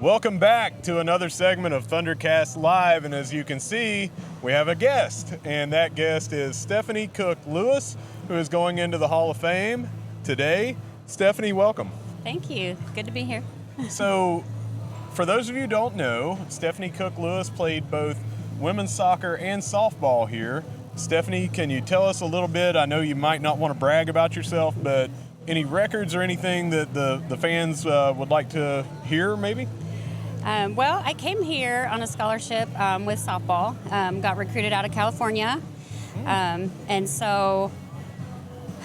Welcome back to another segment of ThunderCast Live, and as you can see, we have a guest, and that guest is Stefanie CookLewis, who is going into the Hall of Fame today. Stefanie, welcome. Thank you. Good to be here. So, for those of you who don't know, Stefanie CookLewis played both women's soccer and softball here. Stefanie, can you tell us a little bit? I know you might not want to brag about yourself, but any records or anything that the fans would like to hear, maybe? Well, I came here on a scholarship with softball, got recruited out of California, and so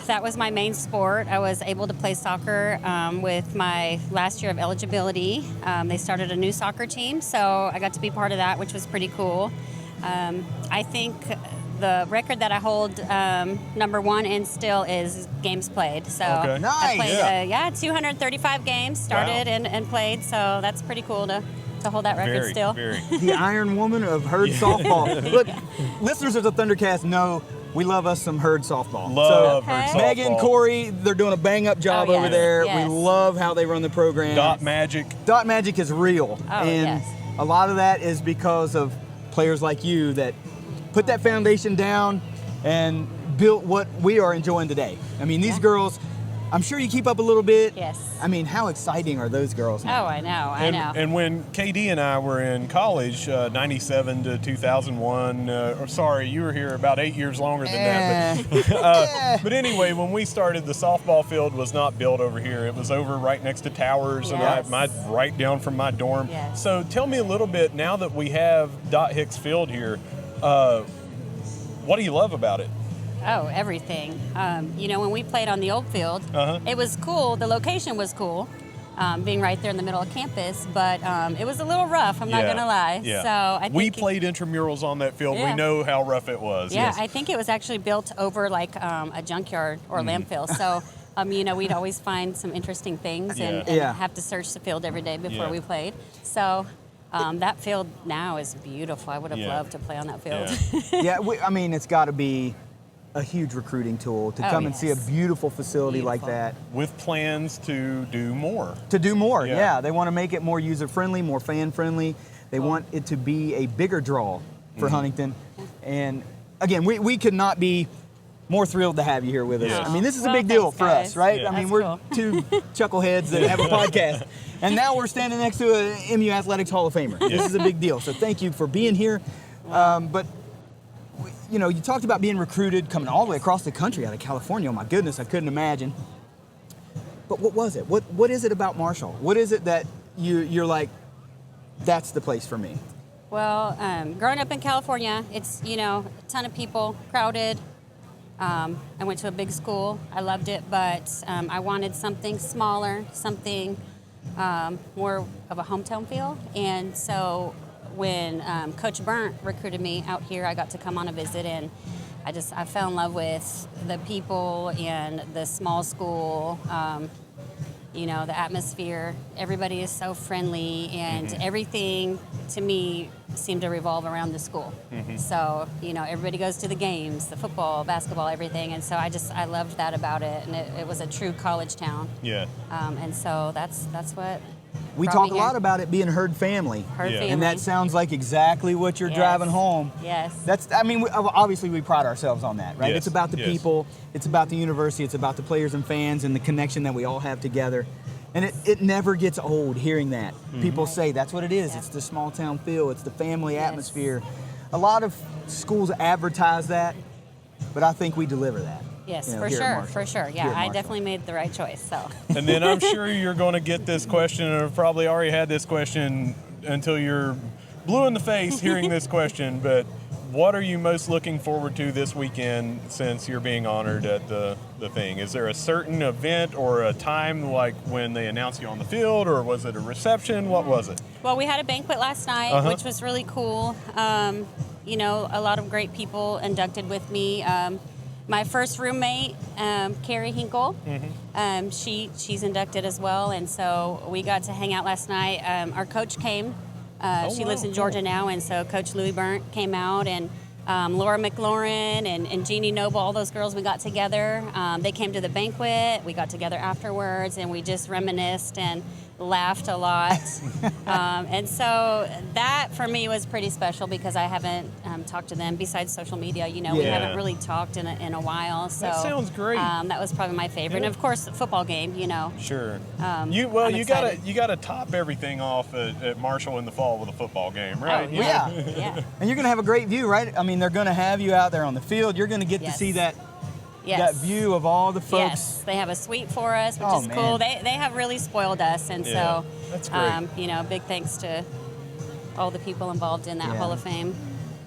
that was my main sport. I was able to play soccer with my last year of eligibility. They started a new soccer team, so I got to be part of that, which was pretty cool. I think the record that I hold number one in still is games played. So okay. Nice. I played 235 games, started and played, so that's pretty cool to hold that record still. Very. The Iron Woman of Herd softball. Look, listeners of the ThunderCast know we love us some Herd softball. Love Okay. Herd softball. Megan, Corey, they're doing a bang-up job over there. Yes. We love how they run the program. Dot Magic. Dot Magic is real. Oh, and yes. a lot of that is because of players like you that put that foundation down and built what we are enjoying today. I mean, these girls, I'm sure you keep up a little bit. Yes. I mean, how exciting are those girls now? Oh, I know. And when KD and I were in college, 97 to 2001, or sorry, you were here about 8 years longer than that. But anyway, when we started, the softball field was not built over here. It was over right next to towers, Yes. and right down from my dorm. Yes. So tell me a little bit, now that we have Hicks Field here, what do you love about it? Oh, everything. When we played on the old field, it was cool. The location was cool, being right there in the middle of campus, but it was a little rough, I'm not going to lie. Yeah. So I think we played intramurals on that field. Yeah. We know how rough it was. Yeah, Yes. I think it was actually built over like a junkyard or landfill. So, we'd always find some interesting things and Yeah. have to search the field every day before Yeah. we played. So that field now is beautiful. I would have loved to play on that field. Yeah. Yeah, it's got to be a huge recruiting tool to come and see a yes. beautiful facility like Beautiful. that. With plans to do more. To do more, Yeah. yeah. They want to make it more user-friendly, more fan-friendly. They want it to be a bigger draw for Huntington. And again, we could not be more thrilled to have you here with us. Yes. I mean, this is a Well, big deal thanks, for guys. us, right? Yeah. I mean, That's we're cool. two chuckleheads that have a podcast. And now we're standing next to a MU Athletics Hall of Famer. This is a big deal. So thank you for being here. But you talked about being recruited, coming all the way across the country out of California. Oh my goodness, I couldn't imagine. But what was it? What is it about Marshall? What is it that you're like, that's the place for me? Well, growing up in California, it's, a ton of people, crowded. I went to a big school. I loved it, but I wanted something smaller, something more of a hometown feel. And so when Coach Burnt recruited me out here, I got to come on a visit, and I fell in love with the people and the small school, the atmosphere. Everybody is so friendly, and everything to me seemed to revolve around the school. So, everybody goes to the games, the football, basketball, everything. And so I loved that about it. And it was a true college town. Yeah. And so that's what We brought talk me a lot here. about it being herd family. Herd Yeah. family. And that sounds like exactly what you're Yes. driving home. Yes. Obviously we pride ourselves on that, right? Yes. It's about the Yes. people, it's about the university, it's about the players and fans and the connection that we all have together. And it never gets old hearing that. People say that's what it is. Yeah. It's the small town feel, it's the family Yes. atmosphere. A lot of schools advertise that, but I think we deliver that. Yes, here for at sure, Marshall. for sure. Here Yeah, at I Marshall. definitely made the right choice. So. And then I'm sure you're going to get this question, or have probably already had this question until you're blue in the face hearing this question, but what are you most looking forward to this weekend since you're being honored at the thing? Is there a certain event or a time, like when they announced you on the field, or was it a reception? What was it? Well, we had a banquet last night, which was really cool. A lot of great people inducted with me. My first roommate, Carrie Hinkle, she's inducted as well, and so we got to hang out last night. Our coach came. She lives in Georgia now, and so Coach Louis Burnt came out, and Laura McLaurin and Jeannie Noble, all those girls, we got together. They came to the banquet. We got together afterwards, and we just reminisced. And laughed a lot. And so that for me was pretty special because I haven't talked to them besides social media. We haven't really talked in a while. So That sounds great. That was probably my favorite. Yeah. And of course, the football game. Sure. I'm you excited. gotta top everything off at Marshall in the fall with a football game, right? Oh, Yeah. Yeah. And you're going to have a great view, right? I mean, they're going to have you out there on the field. You're going to get to Yes. see that Yes. view of all the folks. Yes, they have a suite for us, which Oh, is man. cool. They have really spoiled us, and Yeah, so that's great. big thanks to all the people involved in that Yeah. Hall of Fame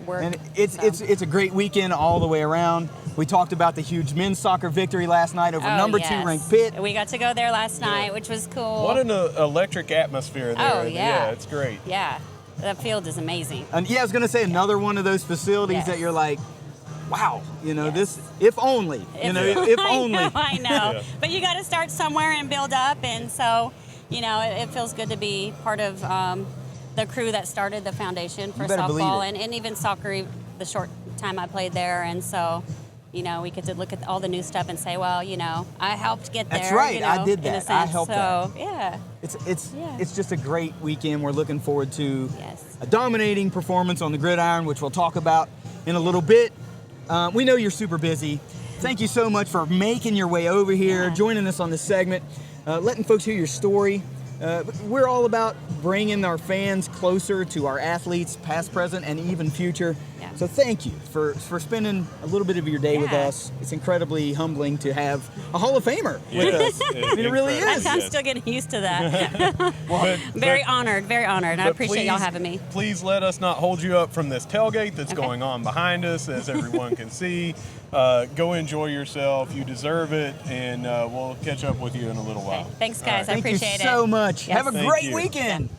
work. And it's So- it's a great weekend all the way around. We talked about the huge men's soccer victory last night over Oh, number 2 yes. ranked Pitt. We got to go there last night, which was cool. What an electric atmosphere there. Oh, yeah. it's great. Yeah, that field is amazing. And I was going to say another one of those facilities Yes. that you're like, wow, Yes. this, if only, if only. I know. Yeah. But you got to start somewhere and build up, and so, it feels good to be part of the crew that started the foundation for You better believe softball it. and even soccer, the short time I played there, and so, we get to look at all the new stuff and say, well, I helped get there. That's right, I did in a that. sense. I helped so, that. yeah. Yeah. It's just a great weekend. We're looking forward to Yes. a dominating performance on the gridiron, which we'll talk about in a little bit. We know you're super busy. Thank you so much for making your way over here, Yeah. joining us on this segment, letting folks hear your story. We're all about bringing our fans closer to our athletes, past, present, and even future. Yeah. So thank you for spending a little bit of your day with Yeah. us. It's incredibly humbling to have a Hall of Famer with us. I mean, it really is. I'm still getting used to that. Very honored, and I but appreciate y'all please- having me. Please let us not hold you up from this tailgate that's Okay. going on behind us, as everyone can see. Go enjoy yourself. You deserve it, and we'll catch up with you in a little while. Thanks, guys. I Thank appreciate you so much. Yes. Have a Thank great you. weekend.